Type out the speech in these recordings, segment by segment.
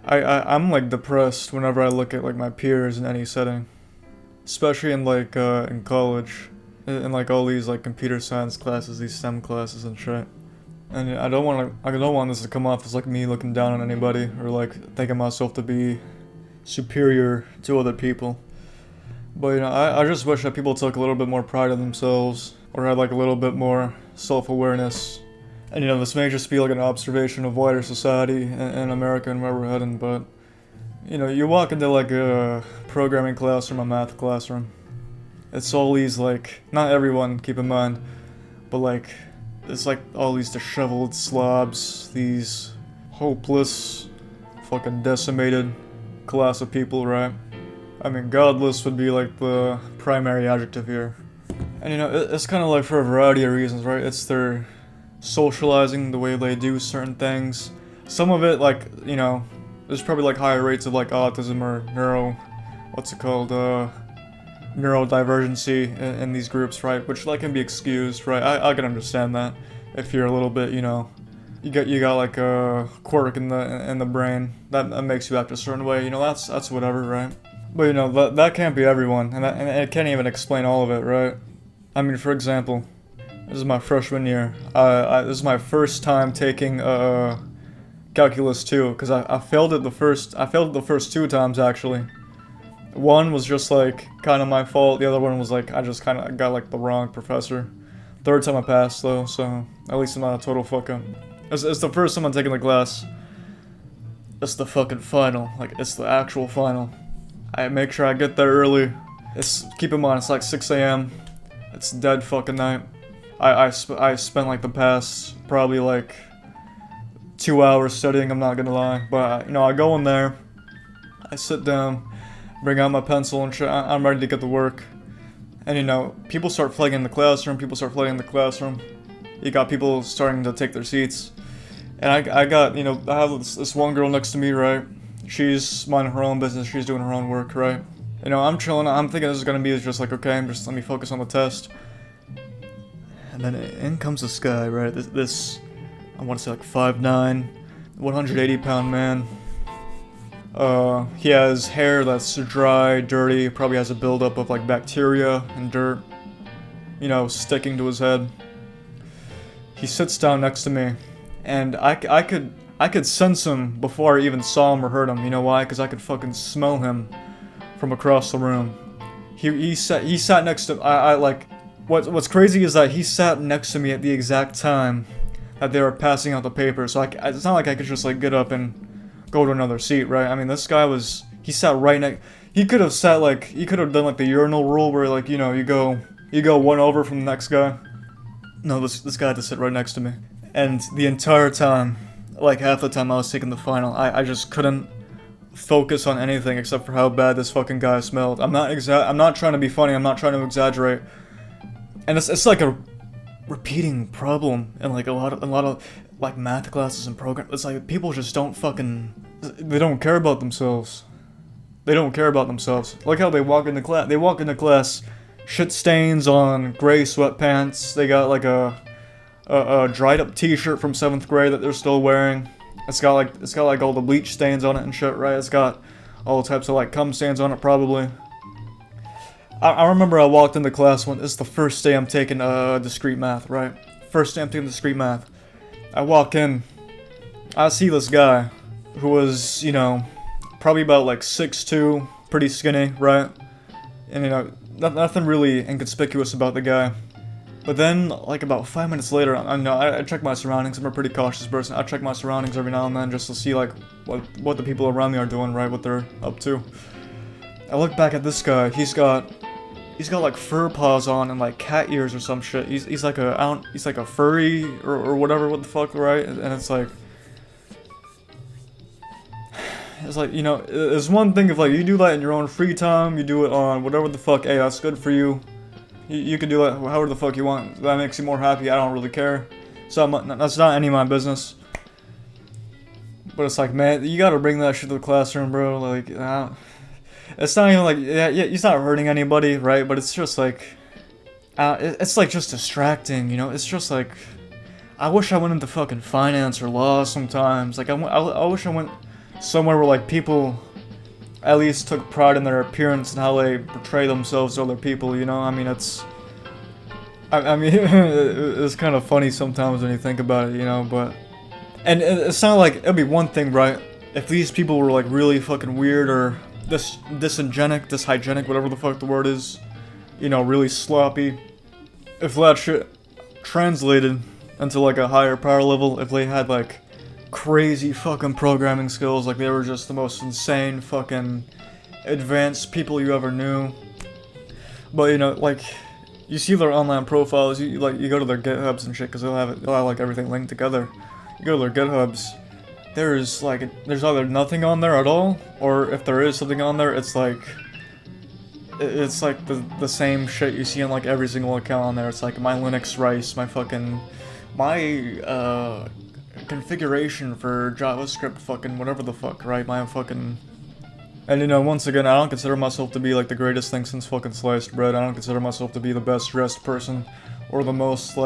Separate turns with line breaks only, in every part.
I'm like depressed whenever I look at like my peers in any setting, especially in like in college, in like all these like computer science classes, these STEM classes and shit. And I don't want this to come off as like me looking down on anybody or like thinking myself to be superior to other people. But I just wish that people took a little bit more pride in themselves or had like a little bit more self-awareness. And this may just be like an observation of wider society in America and where we're heading, but you walk into like a programming classroom, a math classroom. It's all these like, not everyone, keep in mind, but like, it's like all these disheveled slobs, these hopeless, fucking decimated class of people, right? I mean, godless would be like the primary adjective here. And it's kind of like for a variety of reasons, right? It's their socializing, the way they do certain things. Some of it, like, there's probably like higher rates of like autism or neurodivergency in these groups, right? Which like can be excused, right? I can understand that if you're a little bit, you got like a quirk in the brain that makes you act a certain way. That's whatever, right? But that can't be everyone, and it can't even explain all of it, right? I mean, for example, this is my freshman year. This is my first time taking calculus 2, because I failed it the first 2 times actually. One was just like kind of my fault. The other one was like I just kind of got like the wrong professor. Third time I passed though, so at least I'm not a total fuck up. It's the first time I'm taking the class. It's the fucking final. Like it's the actual final. I make sure I get there early. Keep in mind it's like 6 a.m. It's dead fucking night. I spent like the past probably like 2 hours studying. I'm not gonna lie, but I go in there. I sit down. Bring out my pencil and shit. I'm ready to get to work. And people start flagging the classroom. You got people starting to take their seats. And I have this one girl next to me, right? She's minding her own business. She's doing her own work, right? I'm chilling. I'm thinking this is gonna be just like, okay, just let me focus on the test. And then in comes this guy, right? This I want to say like 5'9", 180-pound man. He has hair that's dry, dirty, probably has a buildup of like bacteria and dirt, sticking to his head. He sits down next to me, and I could sense him before I even saw him or heard him. You know why? Because I could fucking smell him from across the room. He sat next to I like what's crazy is that he sat next to me at the exact time that they were passing out the paper. So it's not like I could just like get up and go to another seat, right? I mean, this guy he sat right next. He could have done like the urinal rule where like, you go one over from the next guy. No, this guy had to sit right next to me. And the entire time, like half the time I was taking the final, I just couldn't focus on anything except for how bad this fucking guy smelled. I'm not trying to be funny, I'm not trying to exaggerate. And it's like a repeating problem in like a lot of like math classes and programs. It's like people just they don't care about themselves. They don't care about themselves. Like how they walk into class, shit stains on gray sweatpants. They got like a dried up t-shirt from 7th grade that they're still wearing. It's got like all the bleach stains on it and shit, right? It's got all types of like cum stains on it probably. I remember I walked into class when this is the first day I'm taking discrete math, right? First day I'm taking discrete math. I walk in, I see this guy who was, probably about like 6'2", pretty skinny, right? And nothing really inconspicuous about the guy. But then, like about 5 minutes later, I check my surroundings. I'm a pretty cautious person. I check my surroundings every now and then just to see like what the people around me are doing, right? What they're up to. I look back at this guy. He's got like fur paws on and like cat ears or some shit. He's like a furry or whatever. What the fuck, right? And it's like there's one thing if like you do that in your own free time. You do it on whatever the fuck. Hey, that's good for you. You can do that however the fuck you want. That makes you more happy. I don't really care. So that's not any of my business. But it's like, man, you gotta bring that shit to the classroom, bro. Like, it's not even like, yeah, he's not hurting anybody, right? But it's just like, it's like just distracting, It's just like, I wish I went into fucking finance or law sometimes. Like, I wish I went somewhere where like people at least took pride in their appearance and how they portray themselves to other people, you know? I mean, I mean, it's kind of funny sometimes when you think about it, you know, but... And it's not like, it'd be one thing, right, if these people were like really fucking weird or dyshygienic, whatever the fuck the word is, you know, really sloppy. If that shit translated into like a higher power level, if they had like crazy fucking programming skills, like they were just the most insane fucking advanced people you ever knew. But you know, like, you see their online profiles, you go to their GitHubs and shit, because they'll have like everything linked together. You go to their GitHubs, there's either nothing on there at all, or if there is something on there, it's like the same shit you see on like every single account on there. It's like my Linux rice, my configuration for JavaScript, fucking whatever the fuck, right? My fucking... And you know, once again, I don't consider myself to be like the greatest thing since fucking sliced bread. I don't consider myself to be the best dressed person, or the most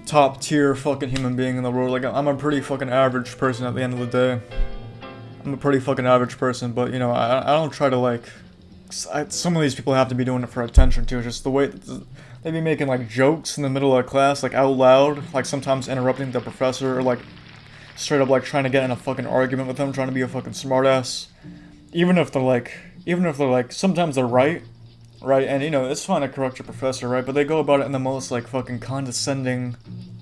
top tier fucking human being in the world. Like, I'm a pretty fucking average person at the end of the day. I'm a pretty fucking average person, but you know, I don't try to like... some of these people have to be doing it for attention too. Just the way that they be making like jokes in the middle of class, like out loud, like sometimes interrupting the professor, or like straight up like trying to get in a fucking argument with them, trying to be a fucking smartass. Even if they're like, sometimes they're right, and you know, it's fine to correct your professor, right, but they go about it in the most like fucking condescending,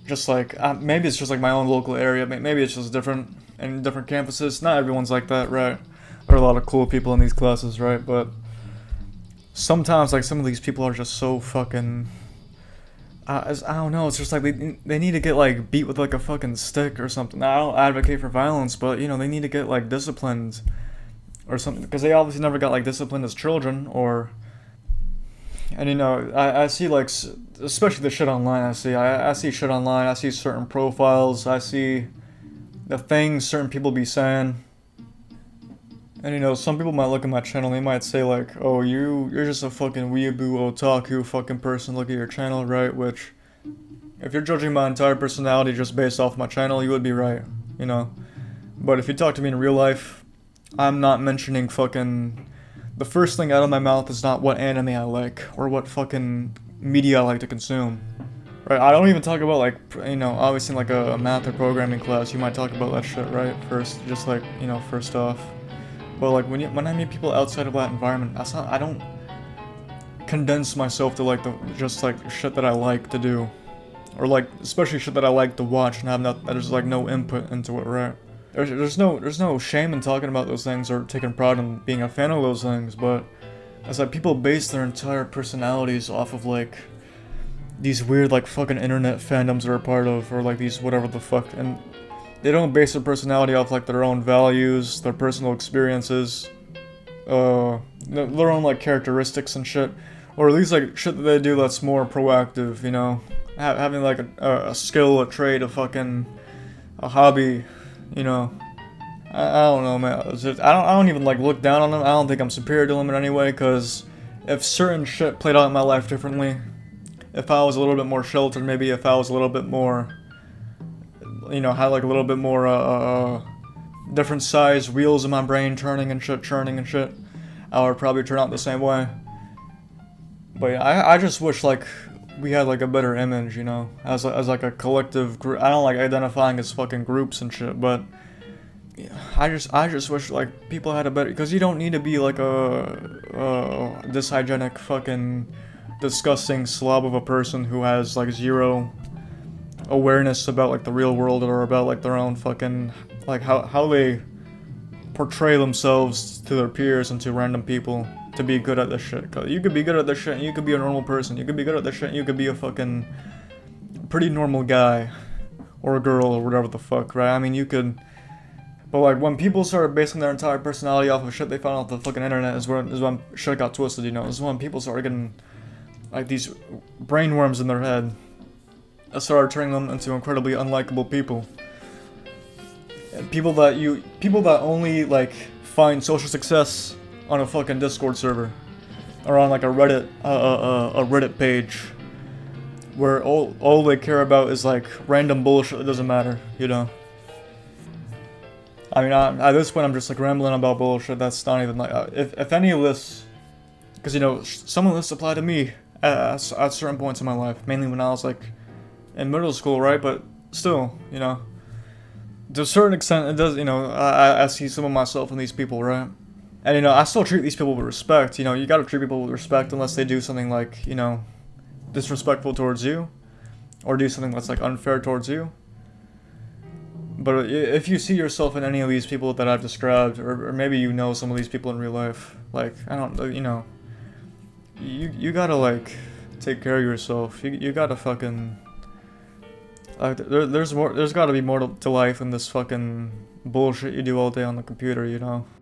just like, maybe it's just like my own local area, maybe it's just different in different campuses, not everyone's like that, right? There are a lot of cool people in these classes, right, but sometimes like some of these people are just so fucking... I don't know, it's just like they need to get like beat with like a fucking stick or something. I don't advocate for violence, but you know, they need to get like disciplined or something, because they obviously never got like disciplined as children, or... And you know, I see like, especially the shit online, I see shit online, I see certain profiles, I see the things certain people be saying. And you know, some people might look at my channel, they might say like, oh, you're just a fucking weeaboo otaku fucking person, look at your channel, right? Which, if you're judging my entire personality just based off my channel, you would be right, you know? But if you talk to me in real life, I'm not mentioning fucking... The first thing out of my mouth is not what anime I like, or what fucking media I like to consume. Right, I don't even talk about like, you know, obviously in like a math or programming class, you might talk about that shit, right? First, just like, you know, first off. But like when I meet people outside of that environment, I don't condense myself to like just like shit that I like to do, or like especially shit that I like to watch and there's like no input into it, right? There's no shame in talking about those things or taking pride in being a fan of those things, but it's like people base their entire personalities off of like these weird like fucking internet fandoms they're a part of, or like these whatever the fuck, and they don't base their personality off like their own values, their personal experiences, their own like characteristics and shit, or at least like shit that they do that's more proactive, you know, having like a skill, a trade, a hobby, you know. I don't know, man. I don't even like look down on them. I don't think I'm superior to them in any way, because if certain shit played out in my life differently, if I was a little bit more sheltered, maybe if I was a little bit more, you know, had like a little bit more different size wheels in my brain churning and shit, I would probably turn out the same way. But yeah, I just wish like we had like a better image, you know, as like a collective group. I don't like identifying as fucking groups and shit, but yeah, I just wish like people had a better, because you don't need to be like a dyshygienic fucking disgusting slob of a person who has like zero awareness about like the real world, or about like their own fucking like how they portray themselves to their peers and to random people to be good at this shit. Cause you could be good at this shit and you could be a normal person. You could be good at this shit and you could be a fucking pretty normal guy or a girl or whatever the fuck, right? I mean, you could. But like when people started basing their entire personality off of shit they found off the fucking internet is when shit got twisted, you know. This is when people started getting like these brainworms in their head that started turning them into incredibly unlikable people. And people that only like find social success on a fucking Discord server, or on like a Reddit page, where all they care about is like random bullshit that doesn't matter, you know. I mean, at this point, I'm just like rambling about bullshit. That's not even like if any of this, because you know, some of this apply to me at certain points in my life, mainly when I was like in middle school, right? But still, you know, to a certain extent, it does. You know, I see some of myself in these people, right? And you know, I still treat these people with respect. You know, you gotta treat people with respect unless they do something like, you know, disrespectful towards you, or do something that's like unfair towards you. But if you see yourself in any of these people that I've described, or maybe you know some of these people in real life, like, I don't, you know, you gotta like take care of yourself. You gotta fucking there's gotta be more to life than this fucking bullshit you do all day on the computer, you know.